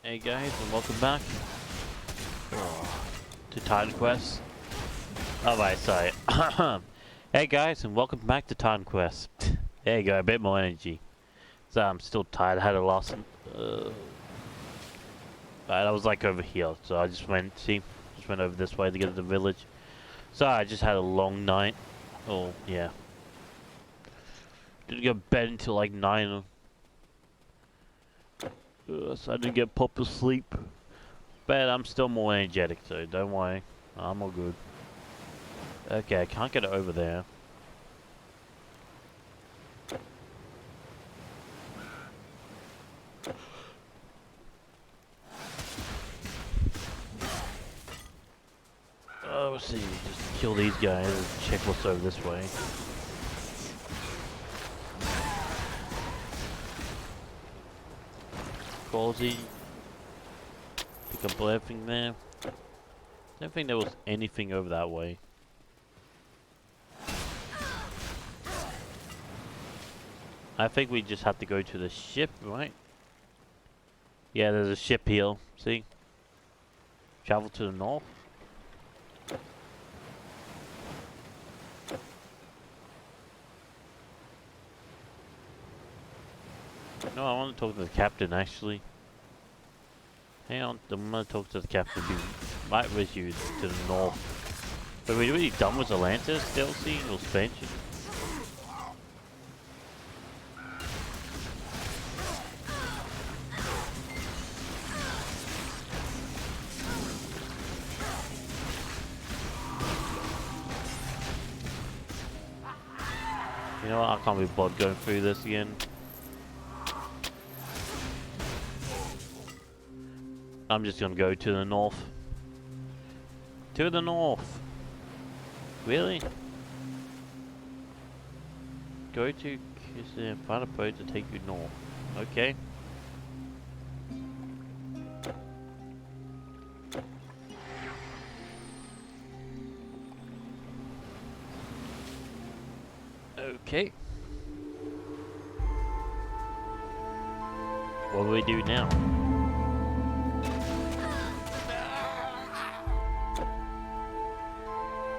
Hey guys, and welcome back to Titan Quest. Oh, right, sorry. Hey guys, and welcome back to Titan Quest. There you go, a bit more energy. So I'm still tired. I had a loss. I was like over here, so I just went. Just went over this way to get to the village. Sorry, I just had a long night. Oh yeah. Didn't go to bed until like 9. So I didn't get proper sleep. But I'm still more energetic, so don't worry. I'm all good. Okay, I can't get over there. Oh, let's see. Just kill these guys and check what's over this way. Quality. Pick up everything there. I don't think there was anything over that way. I think we just have to go to the ship, right? Yeah, there's a ship here. See? Travel to the north. No, I want to talk to the captain actually. Hang on, I'm gonna talk to the captain. Be right with you to the north. But we really done with Atlantis DLC or expansion. You know what? I can't be bothered going through this again. I'm just gonna go to the north. To the north. Really? Go to find a boat to take you north. Okay. Okay. What do we do now?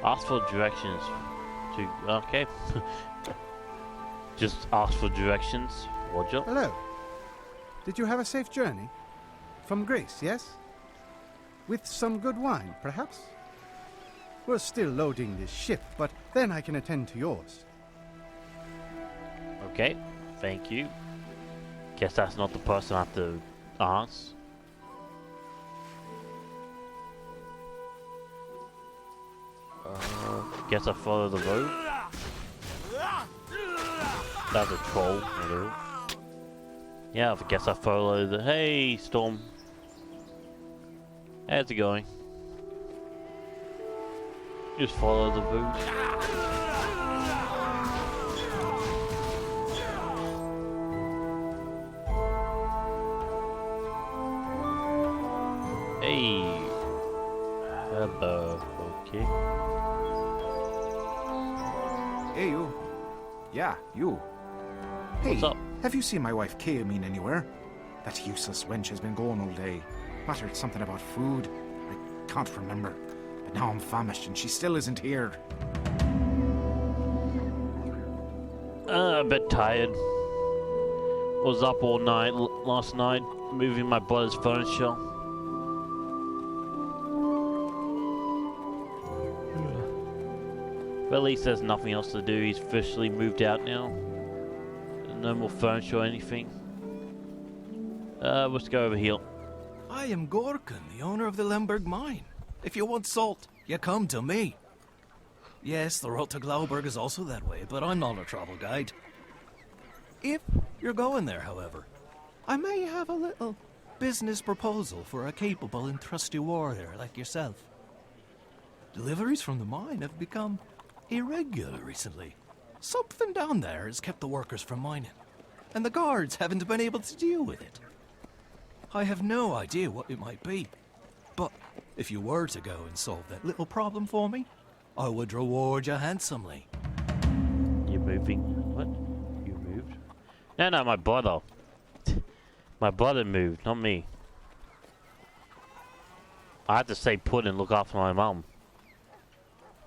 Ask for directions to... Okay. Just ask for directions. Roger. Hello. Did you have a safe journey? From Greece, yes? With some good wine, perhaps? We're still loading this ship, but then I can attend to yours. Okay. Thank you. Guess that's not the person I have to ask. Guess I follow the road. That's a troll. Hello. Yeah, I guess I follow the... Hey, Storm. How's it going? Just follow the route. Hey. Hello. Okay. Hey, you. Yeah, you. Hey, What's up? have you seen my wife Kay anywhere? That useless wench has been going all day. Muttered something about food. I can't remember. But now I'm famished and she still isn't here. A bit tired. Was up all night last night, moving my brother's furniture. But at least there's nothing else to do. He's officially moved out now. No more furniture or anything. Let's go over here. I am Gorkin, the owner of the Lemberg mine. If you want salt, you come to me. Yes, the road to Glauberg is also that way, but I'm not a travel guide. If you're going there, however, I may have a little business proposal for a capable and trusty warrior like yourself. Deliveries from the mine have become irregular recently. Something down there has kept the workers from mining, and the guards haven't been able to deal with it. I have no idea what it might be, but if you were to go and solve that little problem for me, I would reward you handsomely. You're moving. What? You moved? No, my brother. My brother moved, not me. I have to stay put and look after my mum.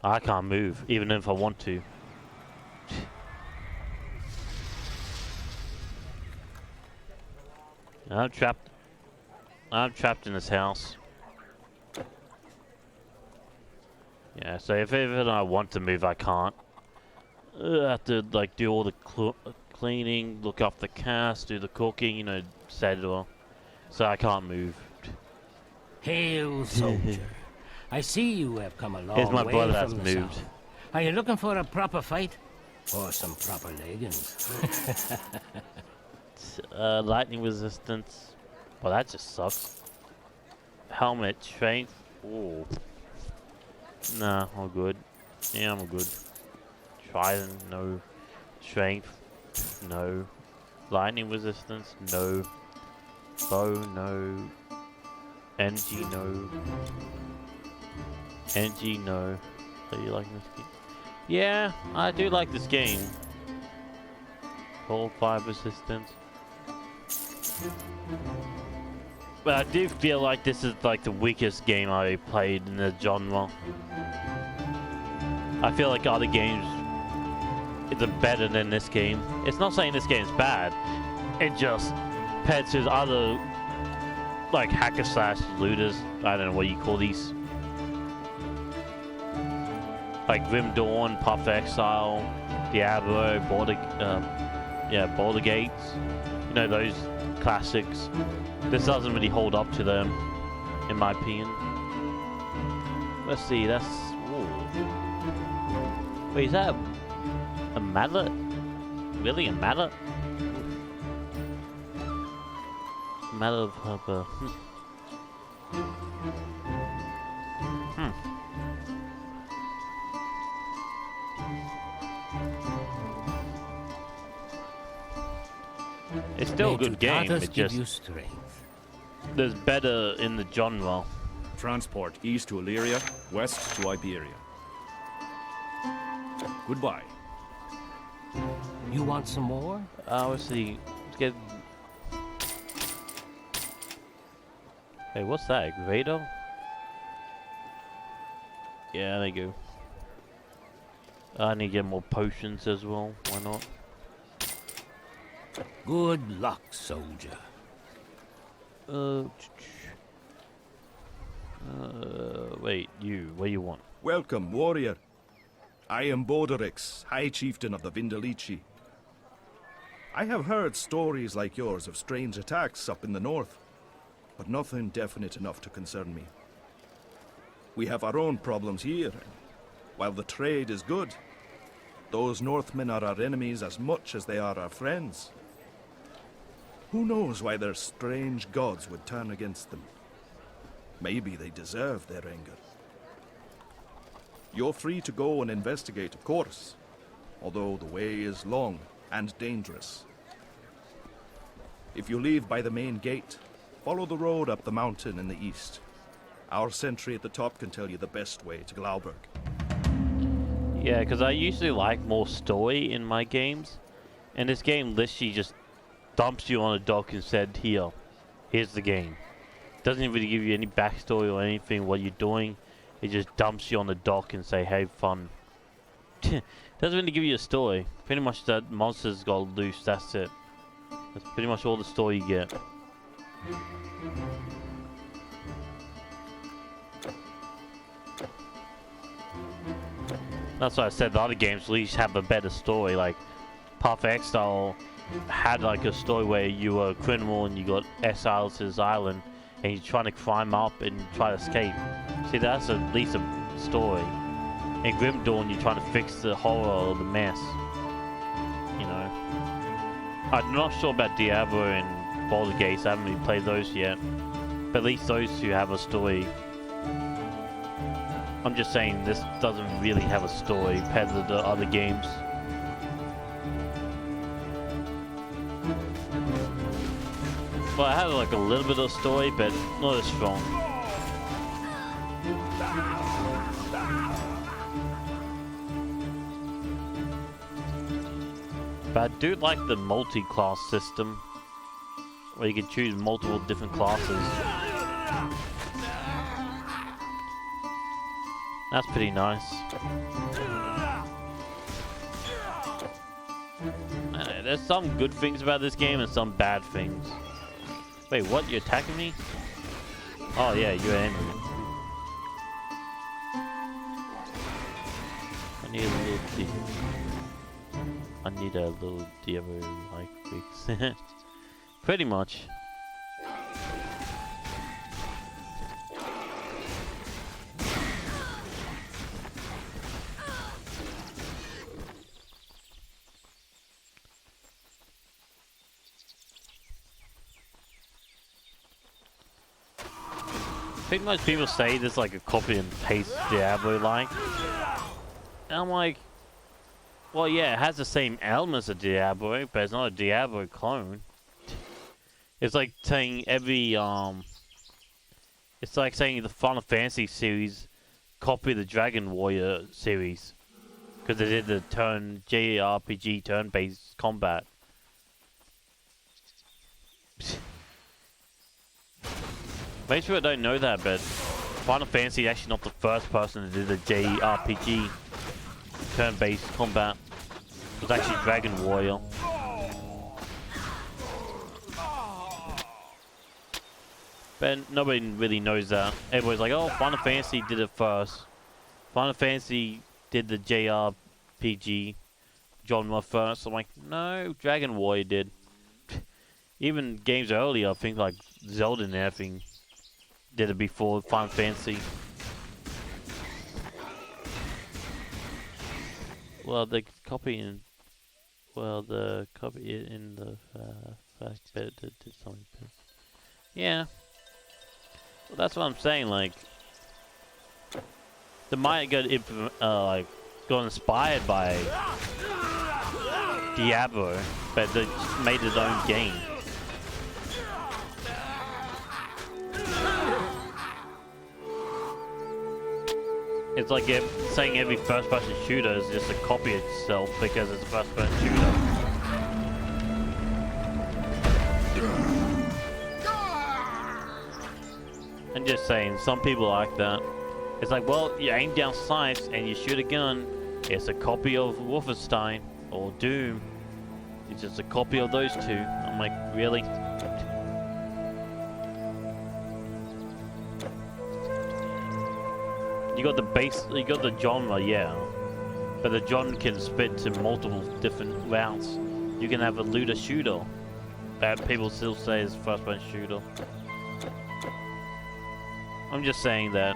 I can't move, even if I want to. I'm trapped. I'm trapped in this house. Yeah, so if even I want to move, I can't. I have to like do all the cleaning, look after the cast, do the cooking, you know, etc. So I can't move. Hail, soldier. I see you have come a long Here's my way brother from that's the moved. south. Are you looking for a proper fight? Or some proper leggings? Lightning resistance. Well, that just sucks. Helmet, strength. Ooh. Nah, I'm good. Yeah, I'm good. Trident, no. Strength, no. Lightning resistance, no. Bow, no. Energy, no. Energy, no. So you like this game? Yeah, I do like this game. Cold fire resistance. But I do feel like this is like the weakest game I played in the genre. I feel like other games are better than this game. It's not saying this game's bad. It just compared to other like hacker slash looters. I don't know what you call these. Like Grim Dawn, Puff Exile, Diablo, Border Gates. You know, those classics. This doesn't really hold up to them, in my opinion. Let's see, that's... Ooh. Wait, is that a mallet? Really, a mallet? Mallet of Harper. It's still a good game, it just... There's better in the genre. Transport east to Illyria, west to Iberia. Goodbye. You want some more? Let's see. Let's get... Hey, what's that? Grado? Yeah, there you go. I need to get more potions as well. Why not? Good luck, soldier. Wait, you. What do you want? Welcome, warrior. I am Borderix, High Chieftain of the Vindelici. I have heard stories like yours of strange attacks up in the north, but nothing definite enough to concern me. We have our own problems here, and while the trade is good, those Northmen are our enemies as much as they are our friends. Who knows why their strange gods would turn against them? Maybe they deserve their anger. You're free to go and investigate, of course, although the way is long and dangerous. If you leave by the main gate, follow the road up the mountain in the east. Our sentry at the top can tell you the best way to Glauberg. Yeah, because I usually like more story in my games, and this game literally just dumps you on a dock and said, here's the game. Doesn't really give you any backstory or anything what you're doing. It just dumps you on the dock and say, hey, fun. Doesn't really give you a story. Pretty much that monsters got loose, that's it. That's pretty much all the story you get. That's why I said the other games at least have a better story. Like Path of Exile had like a story where you were a criminal and you got exiled to this island and you're trying to climb up and try to escape. See, that's at least a story. In Grim Dawn, you're trying to fix the horror or the mess. You know. I'm not sure about Diablo and Baldur's Gate. I haven't really played those yet. But at least those two have a story. I'm just saying this doesn't really have a story compared to the other games. Well, I have like a little bit of story, but not as strong. But I do like the multi-class system, where you can choose multiple different classes. That's pretty nice. There's some good things about this game and some bad things. Wait, what? You're attacking me? Oh yeah, you're an enemy. I need a little Diablo like fix. Pretty much. I think most people say this like a copy and paste Diablo like. And I'm like, well yeah, it has the same elements of Diablo, but it's not a Diablo clone. It's like saying it's like saying the Final Fantasy series copy the Dragon Warrior series. Because they did the JRPG turn-based combat. Most people don't know that, but Final Fantasy is actually not the first person to do the JRPG turn-based combat. It was actually Dragon Warrior. But nobody really knows that. Everybody's like, oh, Final Fantasy did it first. Final Fantasy did the JRPG genre first. I'm like, no, Dragon Warrior did. Even games earlier, I think like Zelda and everything did it before Final Fantasy. Well, the copy in the fact that it did something. Yeah. Well, that's what I'm saying. Like, they might get got inspired by Diablo, but they made its own game. It's like saying every first-person shooter is just a copy of itself because it's a first-person shooter. I'm just saying, some people like that. It's like, well, you aim down sights and you shoot a gun. It's a copy of Wolfenstein or Doom. It's just a copy of those two. I'm like, really? You got the base, you got the genre, yeah. But the genre can split to multiple different routes. You can have a looter shooter that people still say is first-person shooter. I'm just saying that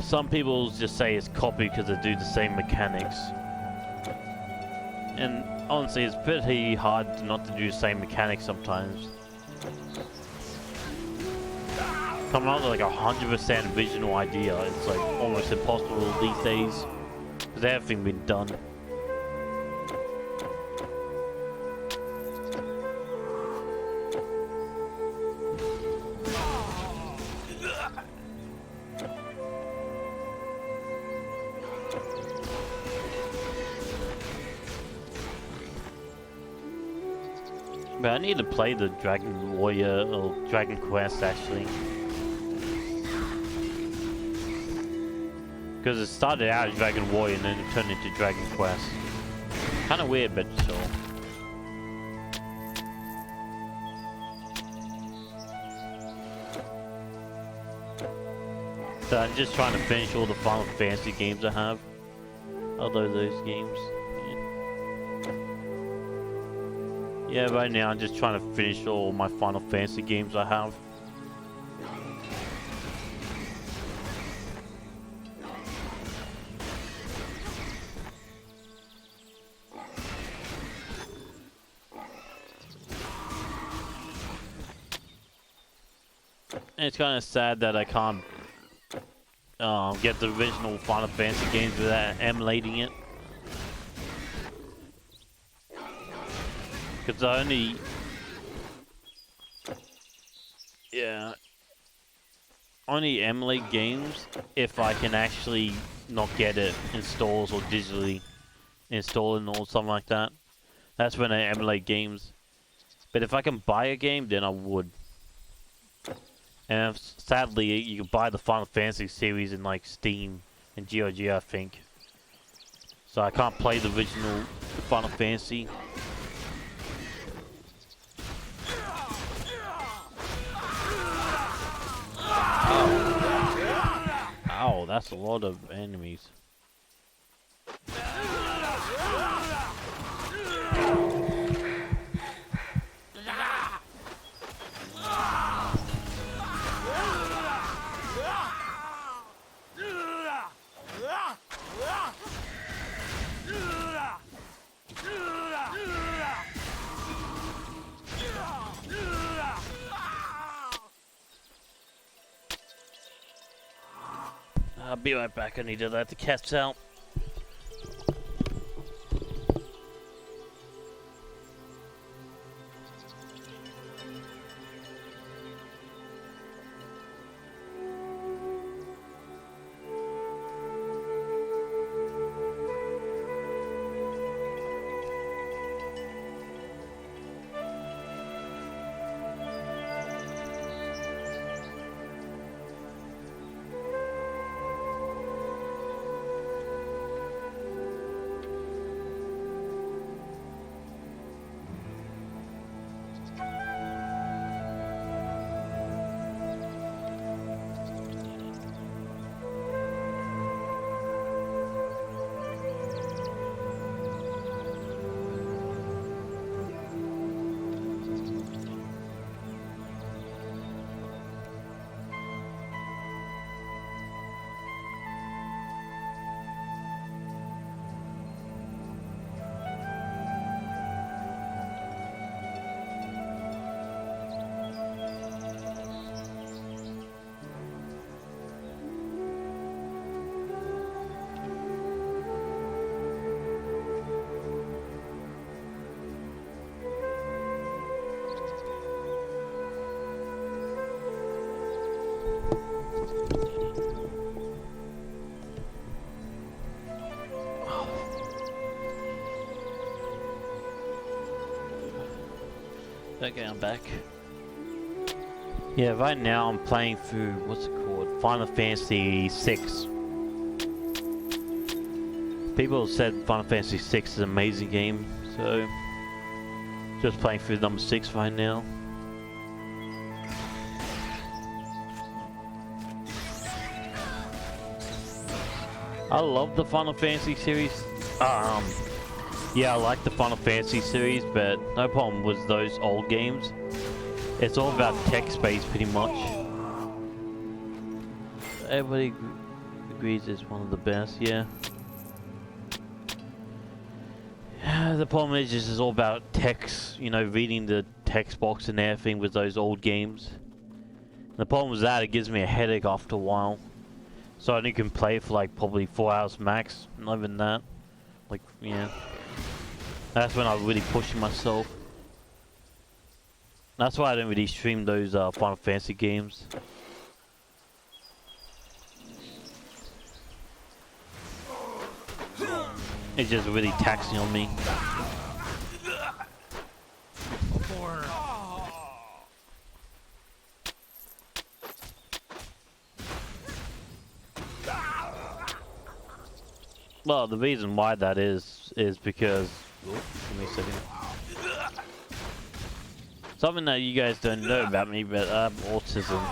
some people just say it's copy because they do the same mechanics. And honestly, it's pretty hard not to do the same mechanics sometimes. Coming up with like 100% original idea, it's like almost impossible these days because everything's been done. But I need to play the Dragon Warrior or Dragon Quest actually. Because it started out as Dragon Warrior and then it turned into Dragon Quest. Kind of weird, but sure. So I'm just trying to finish all the Final Fantasy games I have. Although those games. Yeah, right now I'm just trying to finish all my Final Fantasy games I have. It's kind of sad that I can't get the original Final Fantasy games without emulating it. Because I only... Yeah. Only emulate games if I can actually not get it installed or digitally installed or something like that. That's when I emulate games. But if I can buy a game, then I would. And sadly, you can buy the Final Fantasy series in like Steam and GOG, I think. So I can't play the original Final Fantasy. Ow, that's a lot of enemies. I'll be right back. I need to let the cats out. Okay, I'm back. Yeah, right now I'm playing through, what's it called? Final Fantasy 6. People have said Final Fantasy 6 is an amazing game, so just playing through number 6 right now. I love the Final Fantasy series. Yeah, I like the Final Fantasy series, but no problem with those old games. It's all about text-based, pretty much. Everybody agrees it's one of the best, yeah. The problem is it's all about text, you know, reading the text box and everything with those old games. And the problem with that, it gives me a headache after a while. So I only can play for like probably 4 hours max, not even that. Like, yeah. That's when I'm really pushing myself. That's why I don't really stream those Final Fantasy games. It's just really taxing on me. Well, the reason why that is because... Oh, give me a second. Something that you guys don't know about me, but I have autism.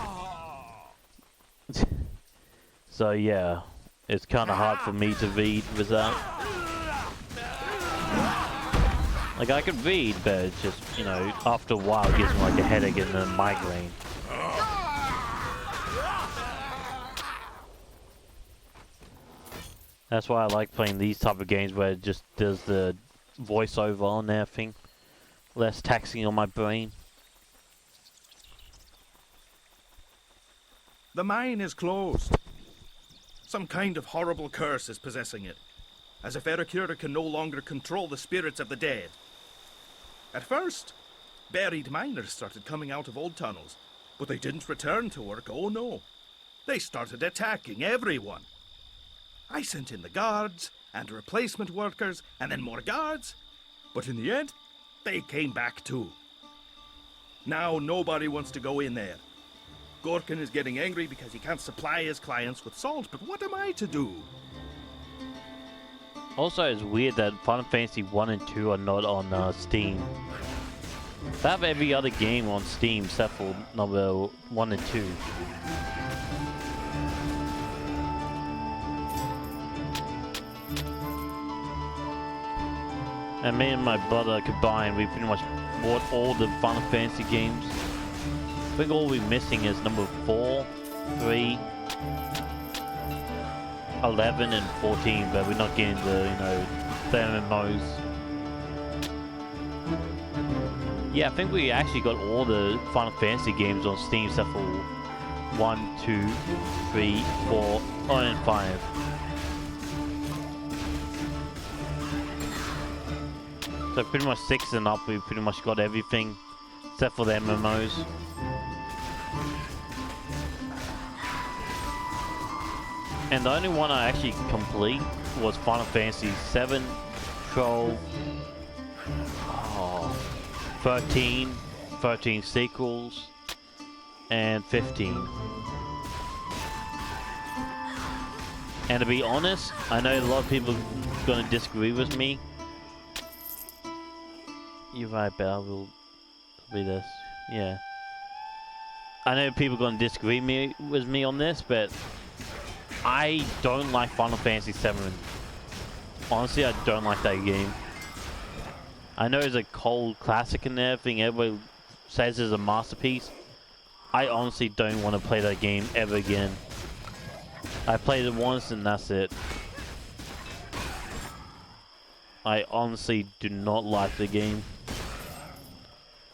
So yeah, it's kind of hard for me to read with that. Like I can read, but it's just, you know, after a while it gives me like a headache and a migraine. That's why I like playing these type of games where it just does the voiceover on everything. Less taxing on my brain. The mine is closed. Some kind of horrible curse is possessing it, as if Ericura can no longer control the spirits of the dead. At first, buried miners started coming out of old tunnels, but they didn't return to work, oh no. They started attacking everyone. I sent in the guards, and replacement workers, and then more guards, but in the end, they came back too. Now nobody wants to go in there. Gorkin is getting angry because he can't supply his clients with salt, but what am I to do? Also, it's weird that Final Fantasy 1 and 2 are not on Steam. They have every other game on Steam except for number 1 and 2. And me and my brother combined, we pretty much bought all the Final Fantasy games. I think all we're missing is number 4, 3, 11 and 14, but we're not getting the, you know, the MMOs. Yeah, I think we actually got all the Final Fantasy games on Steam except for 1, 2, 3, 4, and 5. So pretty much 6 and up, we pretty much got everything except for the MMOs. And the only one I actually complete was Final Fantasy 7, 12, 13, 13 sequels, and 15. And to be honest, I know a lot of people are going to disagree with me. You're right, Belle, will be this. Yeah. I know people are going to disagree with me on this, but I don't like Final Fantasy 7. Honestly, I don't like that game. I know it's a cold classic and everything, everybody says it's a masterpiece. I honestly don't want to play that game ever again. I played it once and that's it. I honestly do not like the game.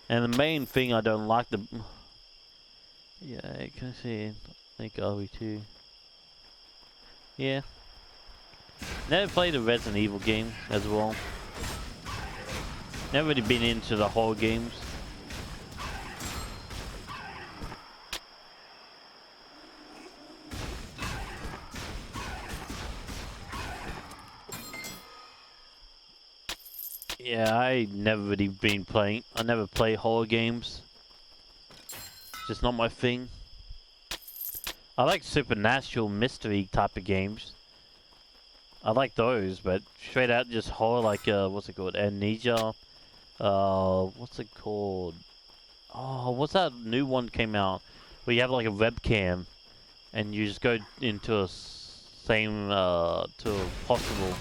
And the main thing I don't like the... Yeah, I can see, I think RV2. Yeah. Never played a Resident Evil game as well. Never really been into the horror games. Yeah, I never really been playing. I never play horror games. Just not my thing. I like supernatural mystery type of games. I like those, but straight out just horror, like what's it called? Amnesia. What's it called? Oh, what's that new one came out where you have like a webcam and you just go into a same to a possible.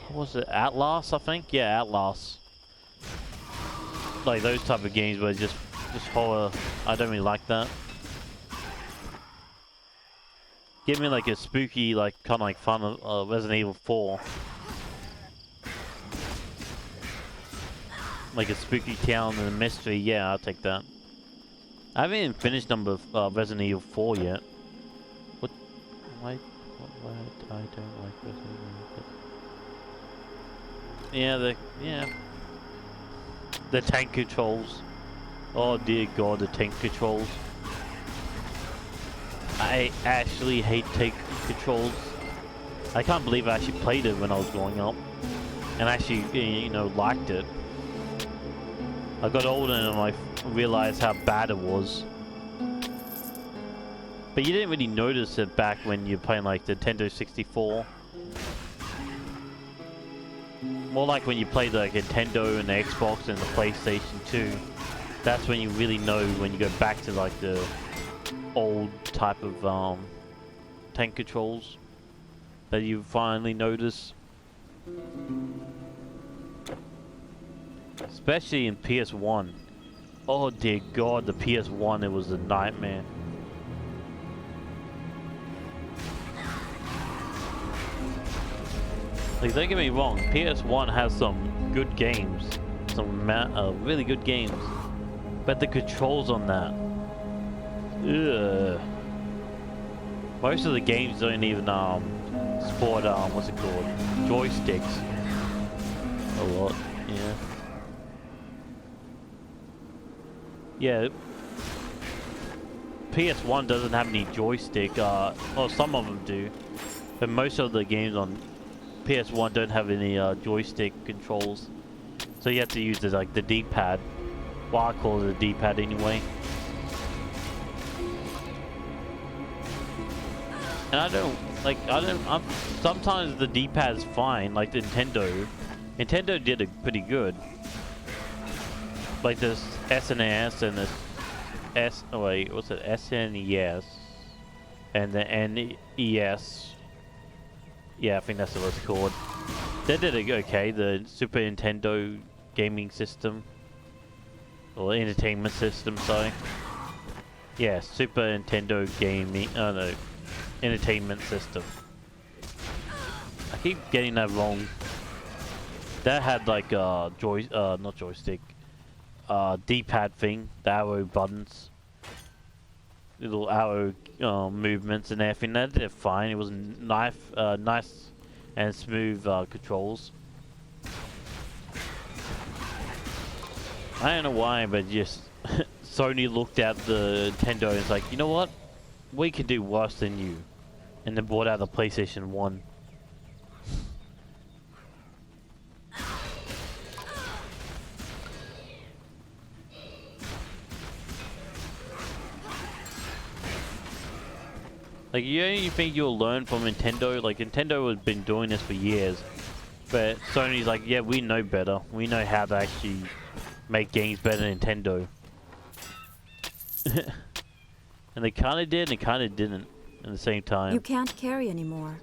What was it? Atlas, I think. Yeah, Atlas. Like those type of games where just horror. I don't really like that. Give me like a spooky, like kind of like fun Resident Evil 4. Like a spooky town and a mystery. Yeah, I'll take that. I haven't even finished number Resident Evil 4 yet. What? Why I don't like Resident Evil? Yeah, the tank controls. Oh dear God, the tank controls. I actually hate tank controls. I can't believe I actually played it when I was growing up, and actually, you know, liked it. I got older and I realized how bad it was. But you didn't really notice it back when you're playing like the Nintendo 64. More like when you play the Nintendo and the Xbox and the PlayStation 2. That's when you really know when you go back to like the old type of tank controls that you finally notice. Especially in PS1. Oh dear God, the PS1, it was a nightmare. Like, don't get me wrong, PS1 has some good games, some really good games, but the controls on that, ugh. Most of the games don't even sport what's it called, joysticks. A lot, yeah. Yeah. PS1 doesn't have any joystick. Well, some of them do, but most of the games on PS1 don't have any joystick controls, so you have to use like the D-pad. Well, I call it a D-pad anyway. And I don't like. Sometimes the D-pad's fine, like the Nintendo. Nintendo did it pretty good. Like this SNES and this oh wait, what's it? SNES and the NES. Yeah, I think that's what it's called. They did it okay. The Super Nintendo gaming system or entertainment system, sorry. Yeah, Super Nintendo gaming. Oh no, entertainment system. I keep getting that wrong. That had like not joystick. D-pad thing, the arrow buttons, little arrow movements and everything. That did fine. It was nice and smooth controls. I don't know why, but just Sony looked at the Nintendo and was like, you know what? We can do worse than you, and then brought out the PlayStation 1. Like, you think you'll learn from Nintendo? Like, Nintendo has been doing this for years. But Sony's like, yeah, we know better. We know how to actually make games better than Nintendo. And they kind of did and kind of didn't at the same time. You can't carry anymore.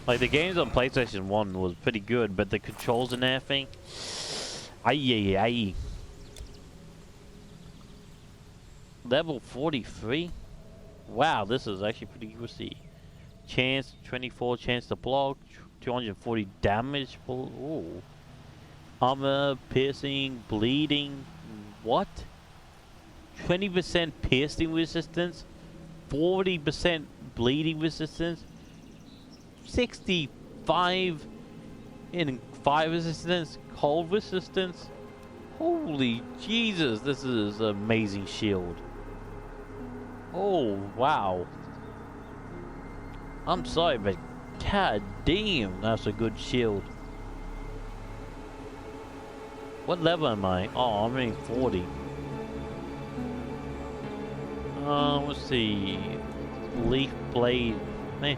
Like, the games on PlayStation 1 was pretty good, but the controls and everything... Aye. Level 43? Wow, this is actually pretty good to see. Chance 24, chance to block, 240 damage. Ooh. Armor, piercing, bleeding. What? 20% piercing resistance, 40% bleeding resistance, 65 in fire resistance, cold resistance. Holy Jesus, this is an amazing shield. Oh, wow. I'm sorry, but god damn, that's a good shield. What level am I? Oh, I'm only 40. Let's see. Leaf blade. The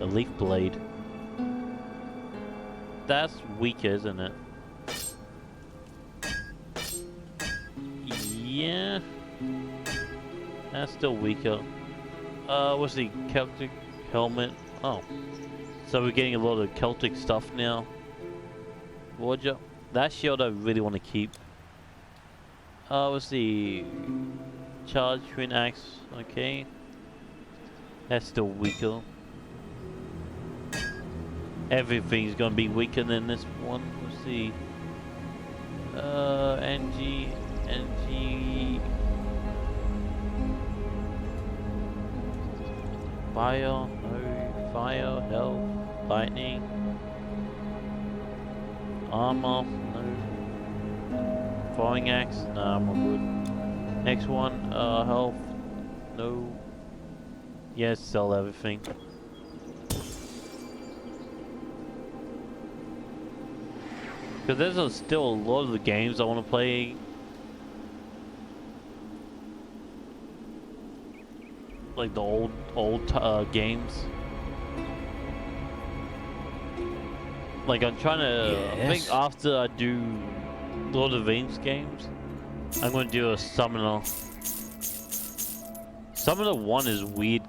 leaf blade. That's weaker, isn't it? Yeah. That's still weaker. What's the Celtic helmet? Oh. So we're getting a lot of Celtic stuff now. Roger. That shield I really want to keep. What's the charge twin axe? Okay. That's still weaker. Everything's gonna be weaker than this one. Let's see. NG. Fire, no. Fire, health, lightning. Armor, no. Throwing axe, nah, I'm all good. Next one, health, no. Yes, sell everything. Because there's still a lot of the games I want to play. Like the old games. Like I'm trying to, Yes. I think after I do Lord of the Rings games, I'm going to do a Summoner. Summoner 1 is weird